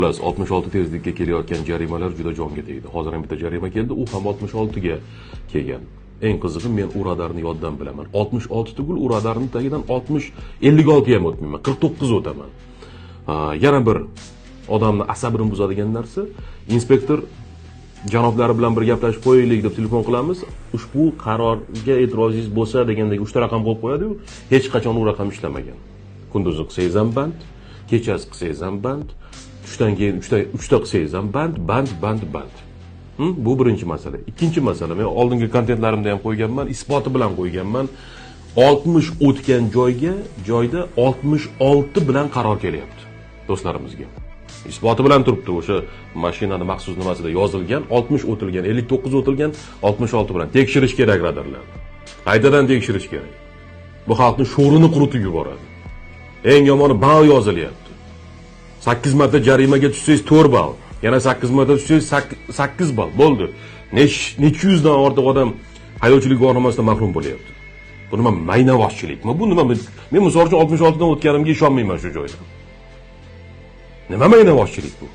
Plus 66 tezlikka kelayotgan jarimalar juda jonga tegdi. Hozir ham bitta jarima keldi, u ham 66 ga kelgan. Eng qizig'i men u radarni yoddan bilaman. 66 tugul u radarning tagidan 56 ham o'tmayman, 49 o'taman. Yana bir odamni asabini buzadigan narsa, inspektor janoblari bilan bir gaplashib qo'yaylik deb telefon qilamiz. Ushbu qarorga e'tirozingiz bo'lsa degandek 3 ta raqam qo'yib qo'yadi-yu, hech qachon u raqam ishlamagan. Kunduzi qilsangiz ham band, kechasi qilsangiz ham band, tushdan keyin 3 ta qilsangiz ham band. Bu birinchi masala. Ikkinchi masala, men oldingi kontentlarimda ham qo'yganman, isboti bilan qo'yganman. 60 o'tgan joyda 66 bilan qaror kelyapti do'stlarimizga. Isboti bilan turibdi, o'sha mashinani maxsus nimasida yozilgan, 60 o'tilgan, 59 o'tilgan, 66 bilan tekshirish kerak radarlarni. Qaytadan tekshirish kerak. Bu xalqning sho'rini quritib yuboradi. Eng yomoni ball yozilyapti. 8 marta jarimaga tushsangiz 4 ball, yana 8 marta tushsangiz 8 ball bo'ldi. Necha yuzdan ortiq odam haydovchilik guvohnomasidan mahrum bo'lyapti. Bu nima maynavozchilikmi? Bu nima? Men misol uchun 66 dan o'tganimga ishonmayman shu joyda. Nima maynavozchilik bu?